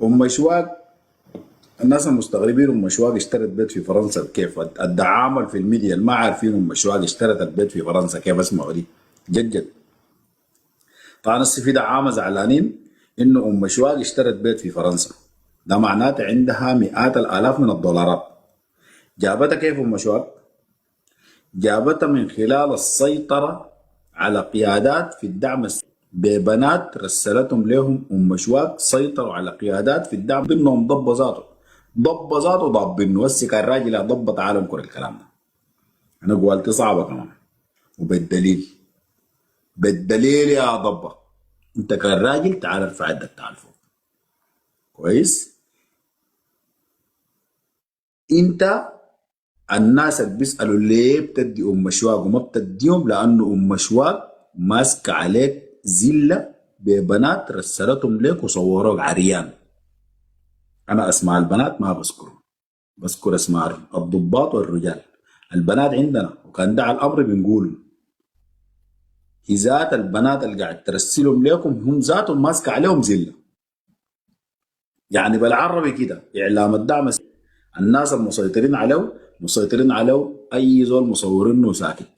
ام شواق، الناس المستغربين ام شواق اشترت بيت في فرنسا كيف؟ الدعامل في الميديا اللي ما عارفين ام شواق اشترت البيت في فرنسا كيف، اسمعوا دي جد جد. طبعا هسه في دعامه زعلانين انه ام شواق اشترت بيت في فرنسا، ده معناته عندها مئات الالاف من الدولارات. جابتها كيف ام شواق؟ جابتها من خلال السيطره على قيادات في الدعم ببنات رسلتهم لهم ام شواق، سيطروا على قيادات في الدعم ضمنهم ضب ذاته. ضب ذاته ضاب انه وسك الراجل ضبط عالم كل الكلام ده. انا قوالتي صعبه كمان وبالدليل. بالدليل يا ضبه، انت كان راجل تعال ارفع يدك تعال فوق. كويس؟ انت الناس اللي بيسالوا ليه بتدي ام شواق وما بتديهم، لانه ام شواق ماسكه عليك زله ببنات رسلتهم لك وصوروك عريان. انا اسماء البنات ما بذكرهم، بذكر اسماء الضباط والرجال. البنات عندنا وكان ده على الامر بنقول هي ذات البنات اللي قاعد ترسلهم لكم هم ذاتهم ماسكه عليهم زله. يعني بالعربي كده اعلام الدعم، الناس المسيطرين عليه مسيطرين عليه اي زول مصورينه ساكت.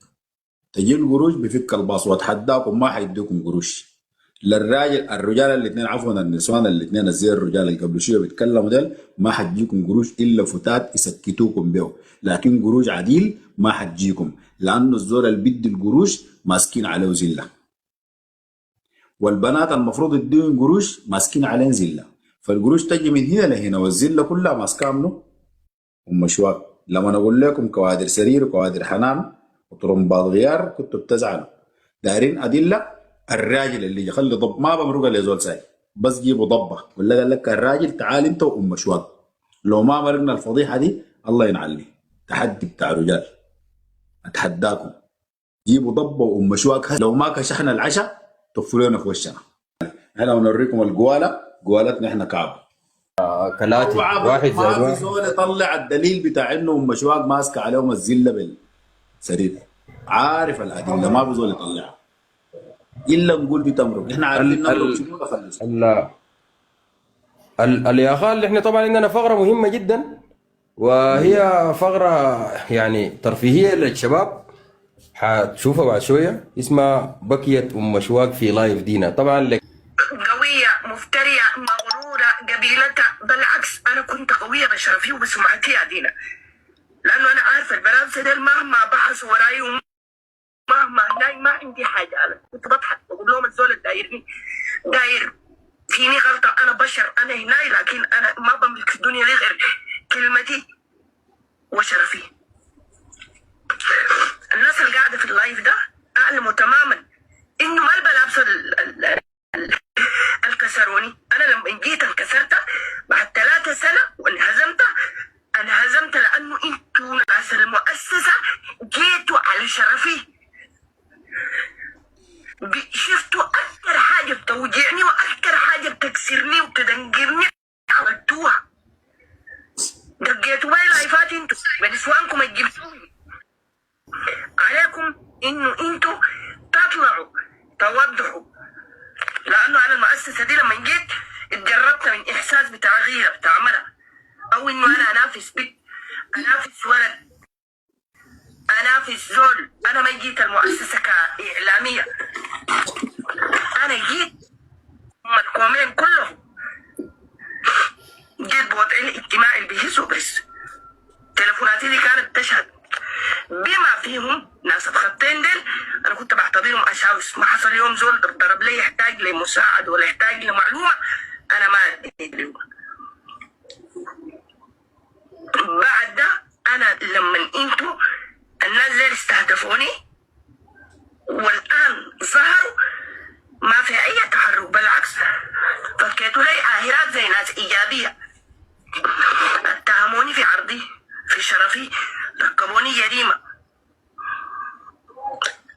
تجي القروش بفك الباص واتحداكم ما حيديكم قروش. للراجل الرجال الاثنين عفوا النسوان الاثنين زي الرجال اللي قبل شويه بيتكلموا ديل ما حتجيكم قروش الا فتات يسكتوكم به، لكن قروش عديل ما حتجيكم، لانه الزول اللي بيدي القروش ماسكين عليه زله، والبنات المفروض يديهم قروش ماسكين عليهم زله. فالقروش تجي من هنا لهنا والزله كلها ماسكه منه ام شواق. لما اقول لكم كوادر سرير وكوادر حنان وطرمبات غيار كنتوا بتزعلوا. دايرين ادله الراجل اللي يخلي ضب ما بمرق لزول ساي، بس جيبوا ضبه ولا قال لك الراجل تعال انت وام شواق. لو ما مرقنا الفضيحه دي الله ينعلي. تحدي بتاع رجال، اتحداكم جيبوا ضبه وام شواق. لو ما كشحنا العشاء طفلونا في وشنا. انا بنوريكم القواله، قوالتنا احنا كعب. كالاتي: واحد زائد ما في واحد. زول يطلع الدليل بتاع انه ام شواق ماسكه عليهم الزله بالسرير. عارف الادله ما في زول يطلعها الا نقول دي تمرق. احنا عارفين ال نمرق ال شنو نخلص. ال يا خال، احنا طبعا عندنا فقرة مهمة جدا، وهي ايوه فقرة يعني ترفيهية للشباب، حتشوفها بعد شوية، اسمها بكيت أم شواق في لايف دينا. طبعا قوية مفترية مغرورة قبيلتها. بالعكس أنا كنت قوية بشرفي وبسمعتي يا دينا، لأنه أنا عارفة البنات ديل مهما بحثوا وراي ومهما هناي ما عندي حاجة. أنا كنت بضحك بقول لهم الزول الدايرني داير فيني غلطة. أنا بشر، أنا هناي، لكن أنا ما بملك في الدنيا دي غير كلمتي وشرفي. الناس اللي قاعدة في اللايف ده أعلموا تماما إنه ما البلابسة الكسروني. انا لما جيت انكسرت بعد 3 سنة وانهزمت. انا هزمت لانه انتوا ناس المؤسسة جيتوا على شرفي، شفتوا اكتر حاجة بتوجعني واكتر حاجة بتكسرني وتدنجرني عملتوها. دقيتوا باي لايفات انتوا بنسوانكم تجيبوهم عليكم انه انتوا تطلعوا توضحوا. لانه انا المؤسسه دي لما جيت اتجربت من احساس بتاع غيره بتاع مرة، او انه انا انافس بنت، انافس ولد، انافس زول. انا ما جيت المؤسسه كاعلاميه، انا جيت هم القومين كلهم. جيت بوضعي الاجتماعي اللي بيهز وبرس. تليفوناتي دي كانت تشهد بما فيهم ناس الخطين ديل. انا كنت بعتبرهم اشاوس. ما حصل يوم زول ضرب لي يحتاج لمساعد ولا يحتاج لمعلومه انا ما اديت له. بعد ده انا لما انتوا الناس ديل استهدفوني والان ظهروا ما في اي تحرك، بالعكس فكيتوا لي عاهرات زي ناس ايجابيه. اتهموني في عرضي في شرفي، ركبوني جريمه.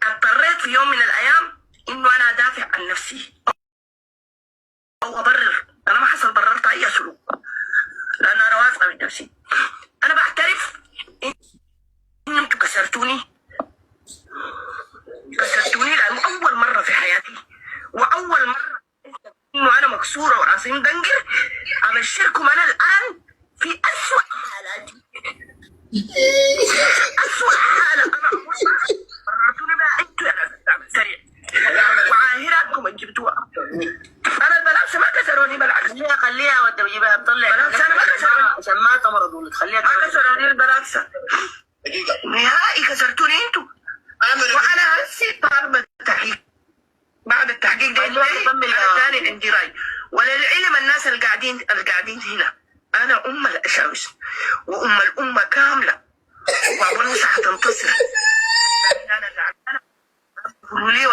اضطريت في يوم من الايام انه انا ادافع عن نفسي او ابرر. انا ما حصل بررت اي سلوك لان انا واثقه من نفسي. انا بعترف ان انتوا كسرتوني لانه اول مره في حياتي واول مره انه انا مكسوره وراسي مدنجر ابشركم انا الان في اسوء حالاتي. اسوء حاله انا قررتوني بها انتوا يا ناس الدعم السريع وعاهراتكم ان جبتوها. انا الملابس ما كسروني بالعكس. خليها وانت بجيبها تطلع الملابس انا ما كسروني عشان ما تمرض ولا تخليها ما كسروني الملابس نهائي، كسرتوني انتوا. وانا هسي طالبه التحقيق بعد التحقيق ده انا ثاني عندي راي. وللعلم الناس القاعدين هنا انا ام الاشاوس وام الامه كامله وابو نصح تنتصر. انا زعلانه قولوا لي